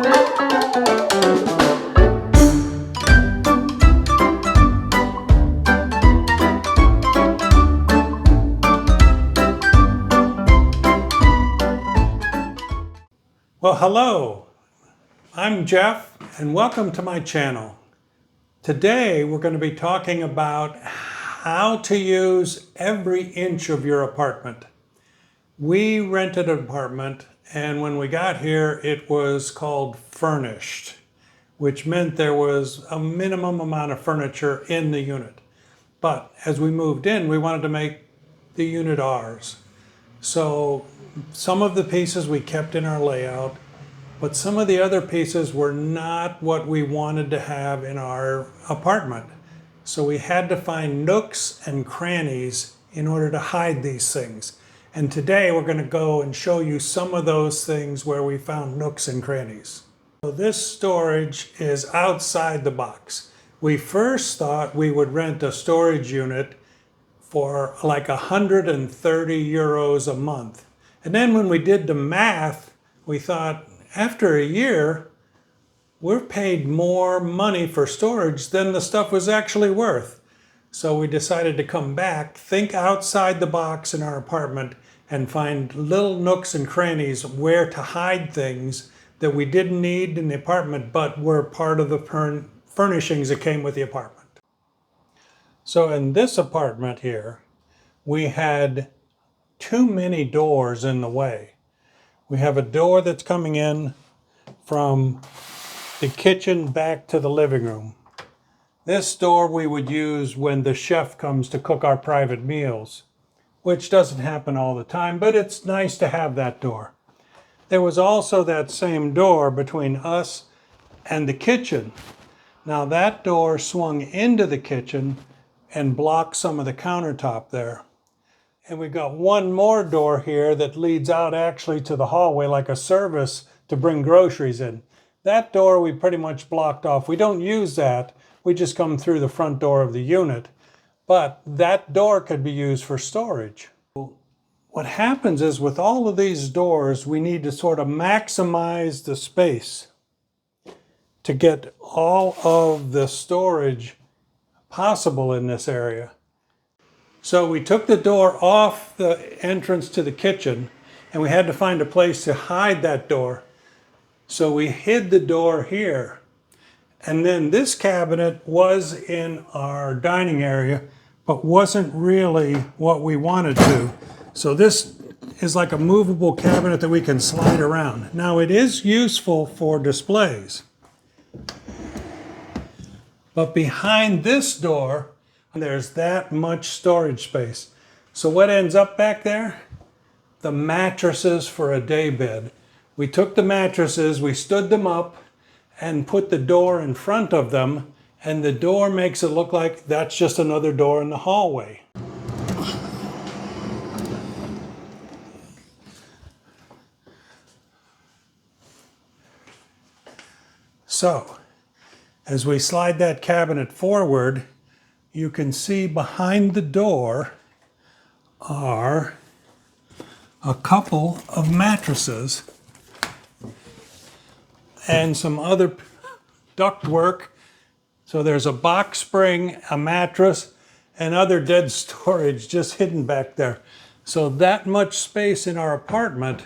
Well, hello, I'm Jeff and welcome to my channel. Today we're going to be talking about how to use every inch of your apartment. We rented an apartment and when we got here it was called furnished, which meant there was a minimum amount of furniture in the unit. But as we moved in, we wanted to make the unit ours. So some of the pieces we kept in our layout, but some of the other pieces were not what we wanted to have in our apartment. So we had to find nooks and crannies in order to hide these things. And today we're going to go and show you some of those things where we found nooks and crannies. So this storage is outside the box. We first thought we would rent a storage unit for like 130 euros a month. And then when we did the math, we thought after a year, we're paid more money for storage than the stuff was actually worth. So we decided to come back, think outside the box in our apartment, and find little nooks and crannies where to hide things that we didn't need in the apartment, but were part of the furnishings that came with the apartment. So in this apartment here, we had too many doors in the way. We have a door that's coming in from the kitchen back to the living room. This door we would use when the chef comes to cook our private meals, which doesn't happen all the time, but it's nice to have that door. There was also that same door between us and the kitchen. Now that door swung into the kitchen and blocked some of the countertop there. And we've got one more door here that leads out actually to the hallway like a service to bring groceries in. That door we pretty much blocked off. We don't use that. We just come through the front door of the unit. But that door could be used for storage. What happens is with all of these doors, we need to sort of maximize the space to get all of the storage possible in this area. So we took the door off the entrance to the kitchen and we had to find a place to hide that door. So we hid the door here. And then this cabinet was in our dining area, but wasn't really what we wanted to. So this is like a movable cabinet that we can slide around. Now it is useful for displays. But behind this door, there's that much storage space. So what ends up back there? The mattresses for a day bed. We took the mattresses, we stood them up and put the door in front of them, and the door makes it look like that's just another door in the hallway. So, as we slide that cabinet forward, you can see behind the door are a couple of mattresses and some other ductwork. So there's a box spring, a mattress, and other dead storage just hidden back there. So that much space in our apartment,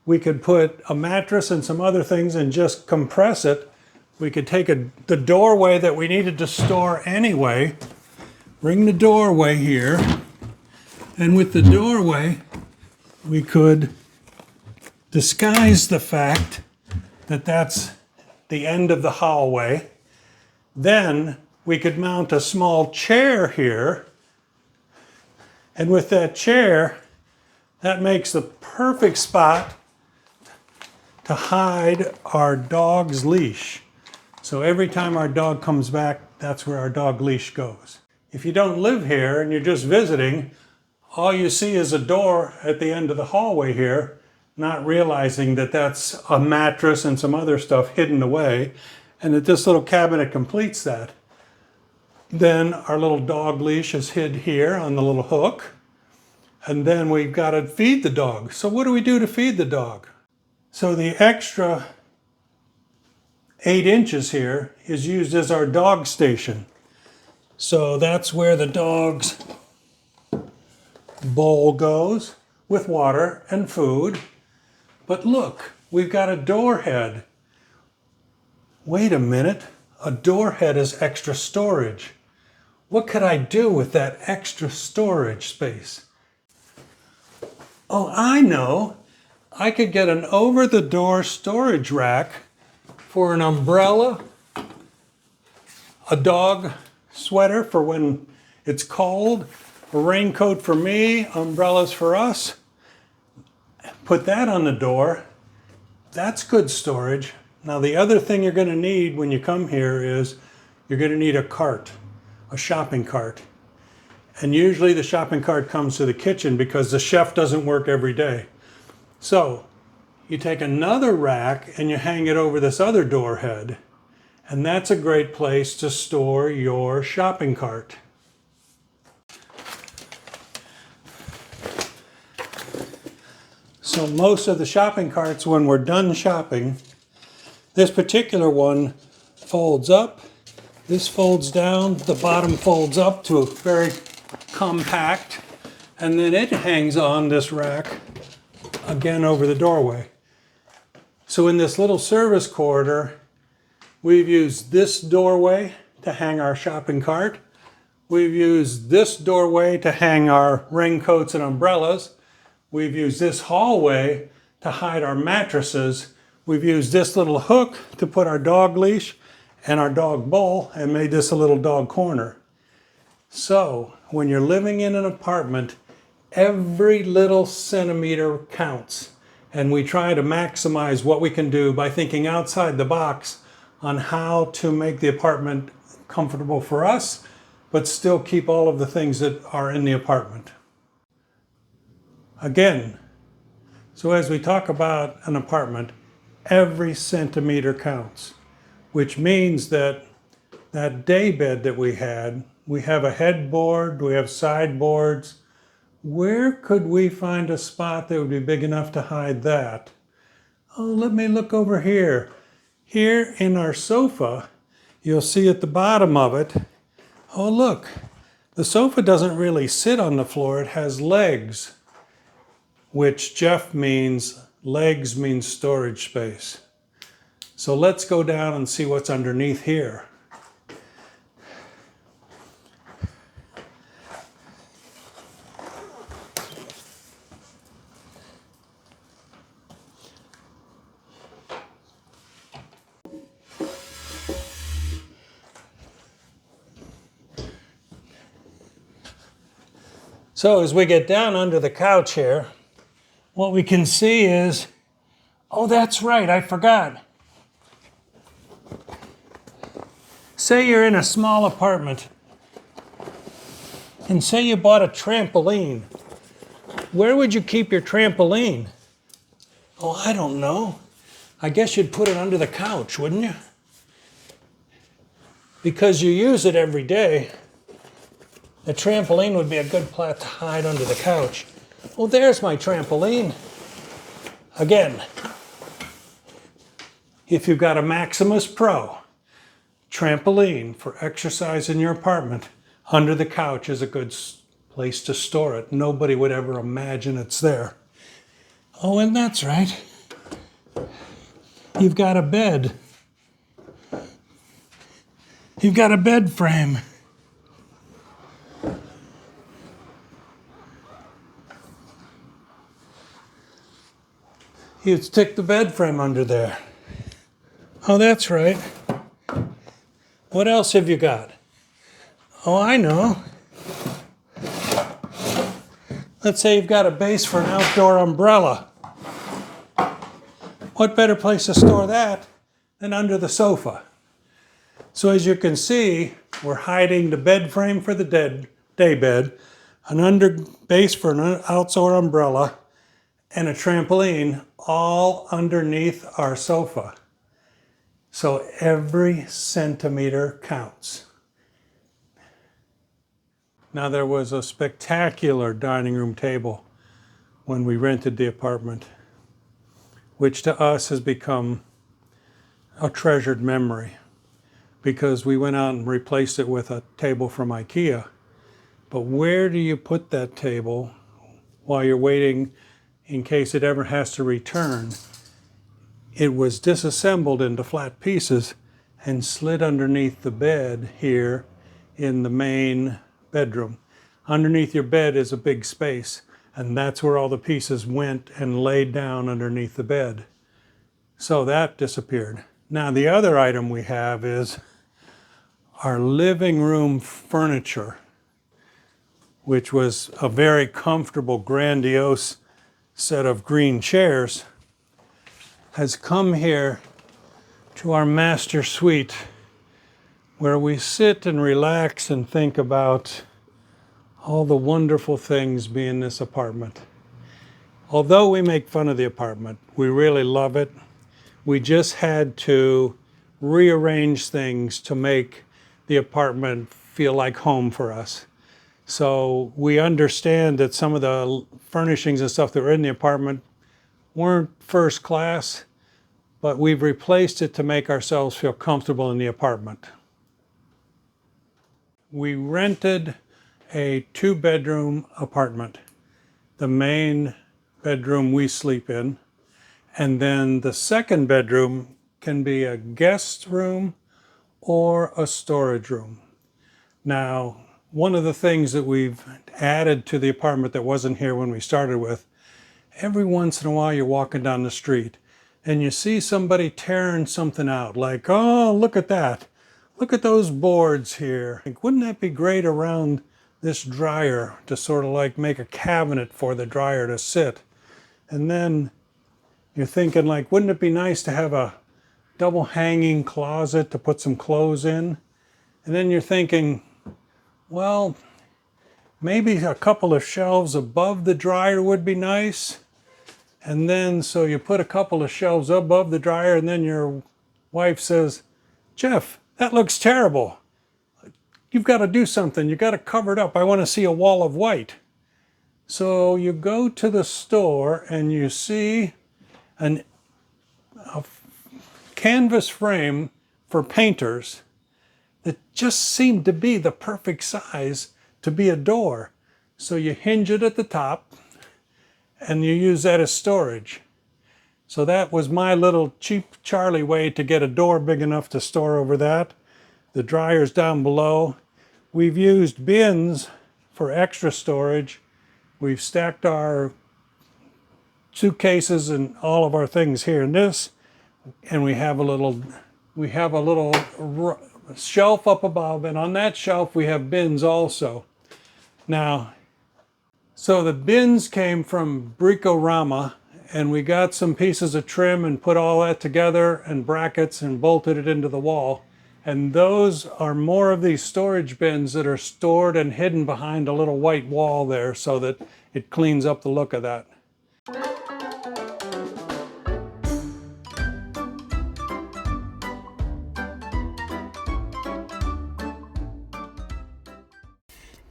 we could put a mattress and some other things and just compress it. We could take the doorway that we needed to store anyway, bring the doorway here, and with the doorway, we could disguise the fact that that's the end of the hallway. Then we could mount a small chair here, and with that chair, that makes the perfect spot to hide our dog's leash. So every time our dog comes back, that's where our dog leash goes. If you don't live here and you're just visiting, all you see is a door at the end of the hallway here, not realizing that that's a mattress and some other stuff hidden away, and that this little cabinet completes that. Then our little dog leash is hid here on the little hook, and then we've got to feed the dog. So what do we do to feed the dog? So the extra 8 inches here is used as our dog station. So that's where the dog's bowl goes with water and food. But look, we've got a door head. Wait a minute, a door head is extra storage. What could I do with that extra storage space? Oh, I know. I could get an over-the-door storage rack for an umbrella, a dog sweater for when it's cold, a raincoat for me, umbrellas for us. Put that on the door. That's good storage. Now the other thing you're going to need when you come here is you're going to need a cart, a shopping cart. And usually the shopping cart comes to the kitchen because the chef doesn't work every day. So you take another rack and you hang it over this other door head. And that's a great place to store your shopping cart. So most of the shopping carts, when we're done shopping, this particular one folds up, this folds down, the bottom folds up to a very compact, and then it hangs on this rack again over the doorway. So in this little service corridor, we've used this doorway to hang our shopping cart. We've used this doorway to hang our raincoats and umbrellas. We've used this hallway to hide our mattresses. We've used this little hook to put our dog leash and our dog bowl and made this a little dog corner. So when you're living in an apartment, every little centimeter counts. And we try to maximize what we can do by thinking outside the box on how to make the apartment comfortable for us, but still keep all of the things that are in the apartment. Again, so as we talk about an apartment, every centimeter counts, which means that that day bed that we have a headboard, we have sideboards. Where could we find a spot that would be big enough to hide that? Oh, let me look over here. Here in our sofa, you'll see at the bottom of it, oh look, the sofa doesn't really sit on the floor, it has legs, which Jeff means, legs means storage space. So let's go down and see what's underneath here. So as we get down under the couch here, what we can see is, oh, that's right, I forgot. Say you're in a small apartment, and say you bought a trampoline. Where would you keep your trampoline? Oh, I don't know. I guess you'd put it under the couch, wouldn't you? Because you use it every day. The trampoline would be a good place to hide under the couch. Oh, there's my trampoline. Again, if you've got a Maximus Pro trampoline for exercise in your apartment, under the couch is a good place to store it. Nobody would ever imagine it's there. Oh, and that's right. You've got a bed. You've got a bed frame. You'd stick the bed frame under there. Oh, that's right. What else have you got? Oh, I know. Let's say you've got a base for an outdoor umbrella. What better place to store that than under the sofa? So as you can see, we're hiding the bed frame for the day bed, an under base for an outdoor umbrella, and a trampoline all underneath our sofa. So every centimeter counts. Now there was a spectacular dining room table when we rented the apartment. which to us has become a treasured memory because we went out and replaced it with a table from IKEA. But where do you put that table while you're waiting in case it ever has to return? It was disassembled into flat pieces and slid underneath the bed here in the main bedroom. Underneath your bed is a big space, and that's where all the pieces went and laid down underneath the bed. So that disappeared. Now the other item we have is our living room furniture, which was a very comfortable, grandiose set of green chairs, has come here to our master suite where we sit and relax and think about all the wonderful things being in this apartment. Although we make fun of the apartment, we really love it. We just had to rearrange things to make the apartment feel like home for us. So we understand that some of the furnishings and stuff that were in the apartment weren't first class, but we've replaced it to make ourselves feel comfortable in the apartment. We rented a 2-bedroom apartment. The main bedroom we sleep in, and then the second bedroom can be a guest room or a storage room. Now, one of the things that we've added to the apartment that wasn't here when we started with, every once in a while you're walking down the street and you see somebody tearing something out, like, oh, look at that. Look at those boards here. Like, wouldn't that be great around this dryer to sort of like make a cabinet for the dryer to sit? And then you're thinking, like, wouldn't it be nice to have a double hanging closet to put some clothes in? And then you're thinking, well, maybe a couple of shelves above the dryer would be nice. And then so you put a couple of shelves above the dryer, and then your wife says, Jeff, that looks terrible. You've got to do something. You've got to cover it up. I want to see a wall of white. So you go to the store and you see a canvas frame for painters that just seemed to be the perfect size to be a door. So you hinge it at the top and you use that as storage. So that was my little cheap Charlie way to get a door big enough to store over that. The dryer's down below. We've used bins for extra storage. We've stacked our suitcases and all of our things here in this, and we have a little shelf up above, and on that shelf we have bins also. Now, so the bins came from Bricorama, and we got some pieces of trim and put all that together and brackets and bolted it into the wall. And those are more of these storage bins that are stored and hidden behind a little white wall there so that it cleans up the look of that.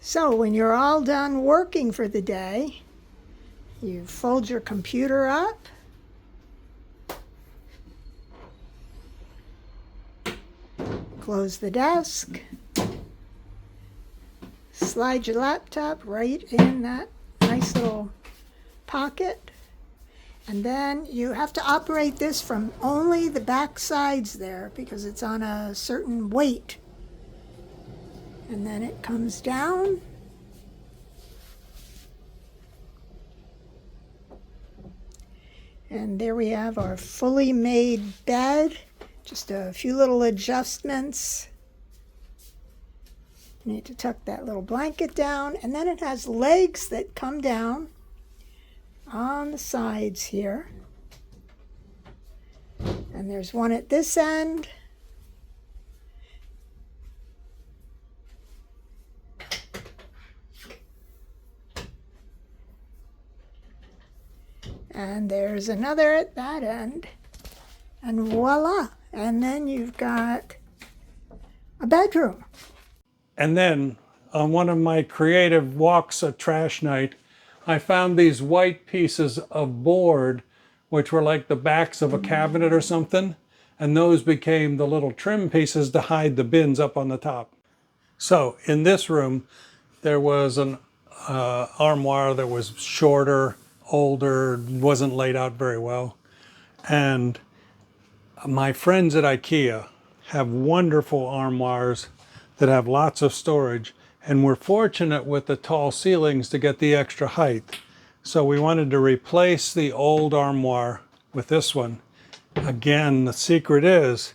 So when you're all done working for the day, you fold your computer up, close the desk, slide your laptop right in that nice little pocket, and then you have to operate this from only the back sides there because it's on a certain weight. And then it comes down. And there we have our fully made bed. Just a few little adjustments. You need to tuck that little blanket down. And then it has legs that come down on the sides here. And there's one at this end. And there's another at that end. And voila. And then you've got a bedroom. And then on one of my creative walks at trash night, I found these white pieces of board which were like the backs of a cabinet or something. And those became the little trim pieces to hide the bins up on the top. So in this room, there was an armoire that was shorter, older, wasn't laid out very well. And my friends at IKEA have wonderful armoires that have lots of storage, and we're fortunate with the tall ceilings to get the extra height. So we wanted to replace the old armoire with this one. Again, the secret is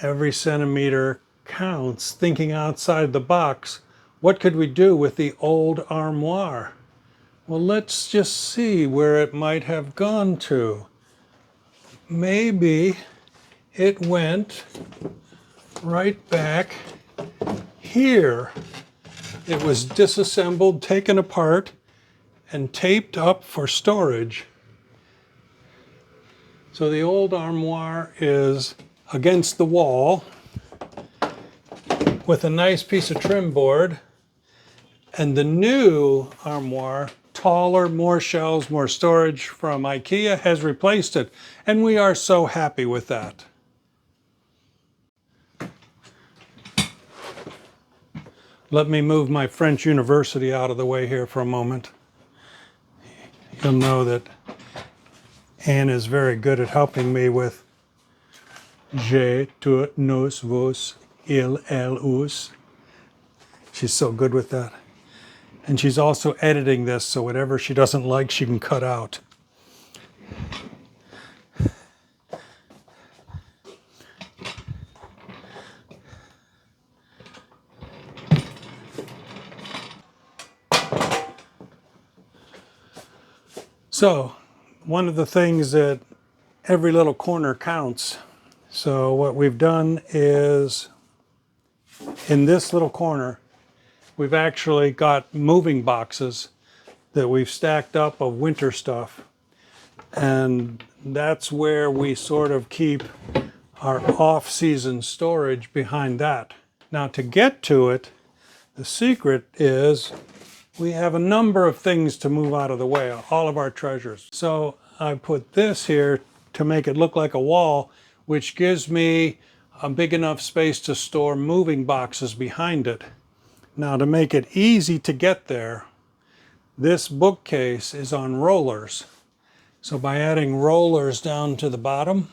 every centimeter counts. Thinking outside the box, what could we do with the old armoire? Well, let's just see where it might have gone to. Maybe it went right back here. It was disassembled, taken apart, and taped up for storage. So the old armoire is against the wall with a nice piece of trim board, and the new armoire, taller, more shelves, more storage from IKEA, has replaced it, and we are so happy with that. Let me move my French university out of the way here for a moment. You'll know that Anne is very good at helping me with je, tu, nous, vous, il, elle, us. She's so good with that. And she's also editing this, so whatever she doesn't like, she can cut out. So, one of the things that every little corner counts. So what we've done is, in this little corner, we've actually got moving boxes that we've stacked up of winter stuff. And that's where we sort of keep our off-season storage behind that. Now to get to it, the secret is we have a number of things to move out of the way, all of our treasures. So I put this here to make it look like a wall, which gives me a big enough space to store moving boxes behind it. Now to make it easy to get there, this bookcase is on rollers. So by adding rollers down to the bottom,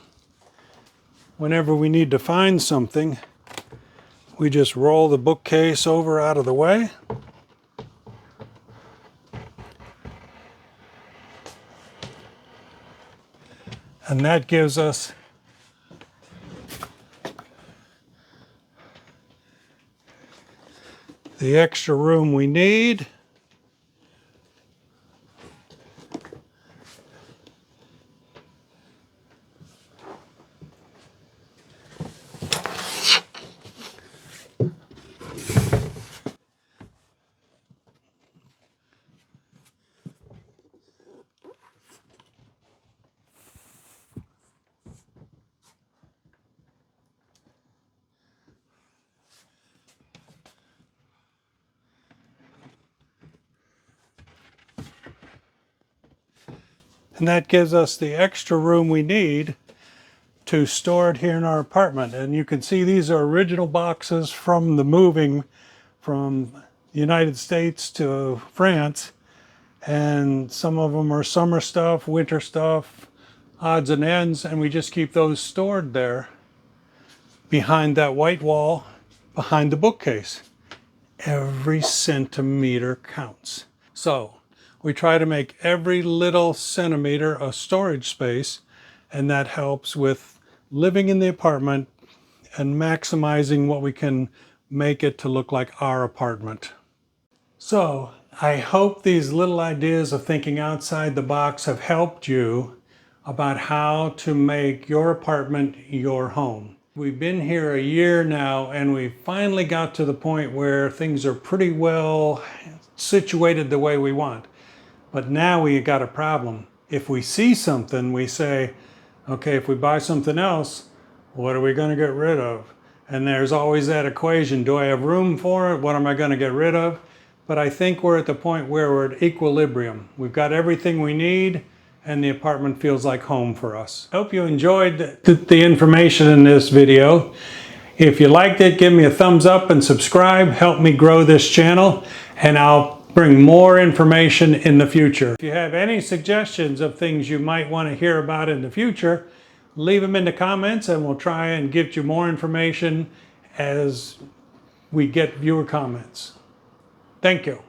whenever we need to find something, we just roll the bookcase over out of the way. And that gives us the extra room we need. And that gives us the extra room we need to store it here in our apartment. And you can see these are original boxes from the moving from the United States to France. And some of them are summer stuff, winter stuff, odds and ends, and we just keep those stored there behind that white wall, behind the bookcase. Every centimeter counts. So we try to make every little centimeter a storage space, and that helps with living in the apartment and maximizing what we can make it to look like our apartment. So I hope these little ideas of thinking outside the box have helped you about how to make your apartment your home. We've been here a year now, and we finally got to the point where things are pretty well situated the way we want. But now we got a problem. If we see something, we say, okay, if we buy something else, what are we going to get rid of? And there's always that equation. Do I have room for it? What am I going to get rid of? But I think we're at the point where we're at equilibrium. We've got everything we need, and the apartment feels like home for us. I hope you enjoyed the information in this video. If you liked it, give me a thumbs up and subscribe. Help me grow this channel, and I'll bring more information in the future. If you have any suggestions of things you might want to hear about in the future, leave them in the comments and we'll try and get you more information as we get viewer comments. Thank you.